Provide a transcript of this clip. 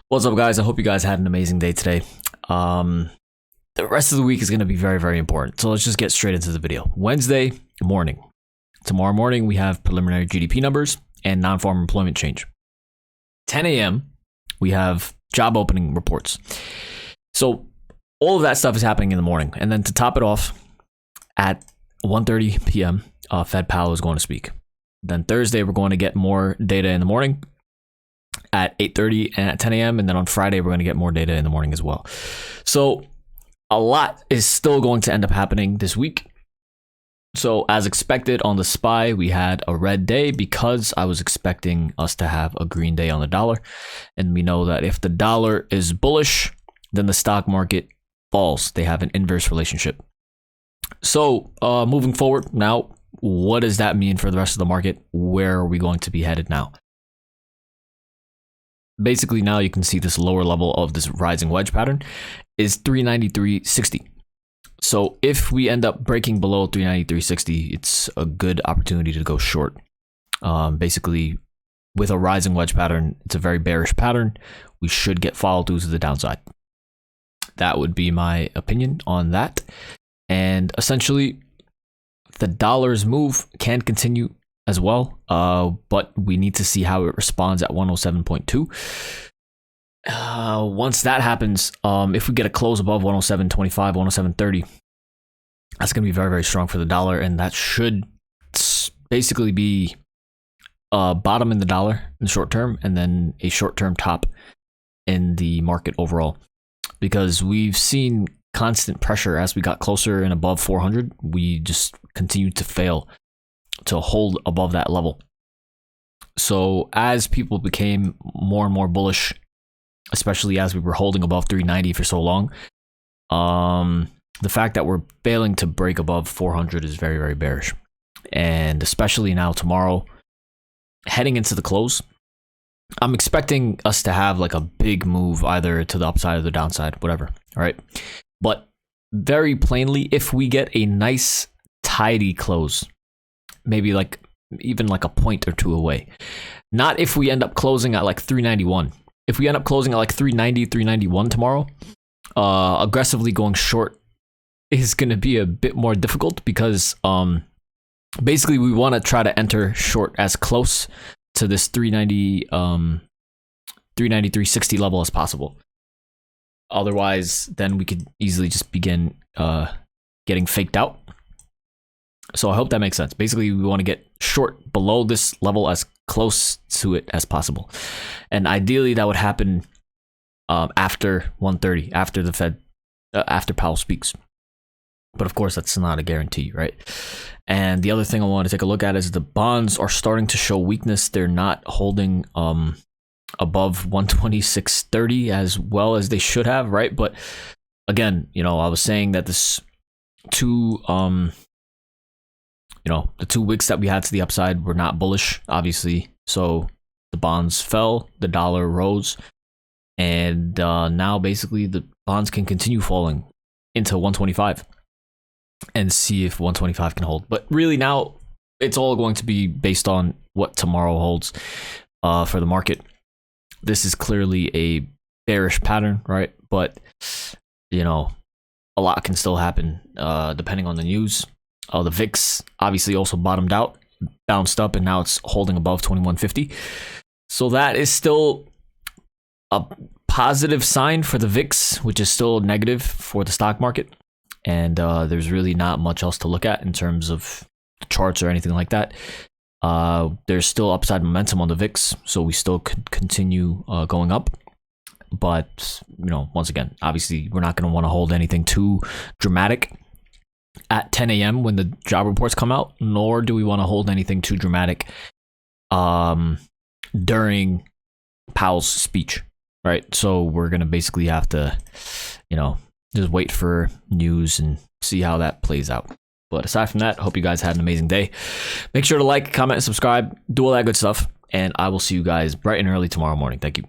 What's up, guys? I hope you guys had an amazing day today. The rest of the week is going to be very, very important. So let's just get straight into the video. Wednesday morning. Tomorrow morning, we have preliminary GDP numbers and non-farm employment change. 10 a.m., we have job opening reports. So all of that stuff is happening in the morning. And then to top it off, at 1:30 p.m., Fed Powell is going to speak. Then Thursday, we're going to get more data in the morning at 8:30 and at 10 a.m. And then on Friday, we're going to get more data in the morning as well. So a lot is still going to end up happening this week. So as expected on the SPY, we had a red day because I was expecting us to have a green day on the dollar. And we know that if the dollar is bullish, then the stock market falls. They have an inverse relationship. So moving forward now, what does that mean for the rest of the market? Where are we going to be headed now? Basically, now you can see this lower level of this rising wedge pattern is 393.60. So if we end up breaking below 393.60, it's a good opportunity to go short. Basically, with a rising wedge pattern, it's a very bearish pattern. We should get follow through to the downside. That would be my opinion on that. And essentially, the dollar's move can continue as well, but we need to see how it responds at 107.2. Once that happens, if we get a close above 107.25, 107.30, that's going to be very, very strong for the dollar, and that should basically be bottom in the dollar in the short term, and then a short-term top in the market overall. Because we've seen constant pressure as we got closer and above 400, we just continued to fail to hold above that level. So as people became more and more bullish, especially as we were holding above 390 for so long, the fact that we're failing to break above 400 is very, very bearish. And especially now tomorrow, heading into the close, I'm expecting us to have like a big move either to the upside or the downside, whatever, all right? But very plainly, if we get a nice tidy close, maybe like even like a point or two away, not if we end up closing at like 391. If we end up closing at like 390, 391 tomorrow, aggressively going short is going to be a bit more difficult because basically we want to try to enter short as close to this 390, 393.60 level as possible. Otherwise, then we could easily just begin getting faked out. So I hope that makes sense. Basically, we want to get short below this level as close to it as possible. And ideally, that would happen after 1:30, after the Fed, after Powell speaks. But of course, that's not a guarantee, right? And the other thing I want to take a look at is the bonds are starting to show weakness. They're not holding above 126.30 as well as they should have, right? But again, you know, I was saying that this the 2 weeks that we had to the upside were not bullish, obviously. So the bonds fell, the dollar rose, and now basically the bonds can continue falling into 125 and see if 125 can hold. But really now it's all going to be based on what tomorrow holds for the market. This is clearly a bearish pattern, right? But, you know, a lot can still happen depending on the news. The VIX obviously also bottomed out, bounced up, and now it's holding above 2150. So that is still a positive sign for the VIX, which is still negative for the stock market. And there's really not much else to look at in terms of charts or anything like that. There's still upside momentum on the VIX, so we still could continue going up. But, you know, once again, obviously, we're not going to want to hold anything too dramatic at 10 a.m. when the job reports come out, nor do we want to hold anything too dramatic during Powell's speech, right? So we're going to basically have to, you know, just wait for news and see how that plays out. But aside from that, I hope you guys had an amazing day. Make sure to like, comment, and subscribe, do all that good stuff, and I will see you guys bright and early tomorrow morning. Thank you.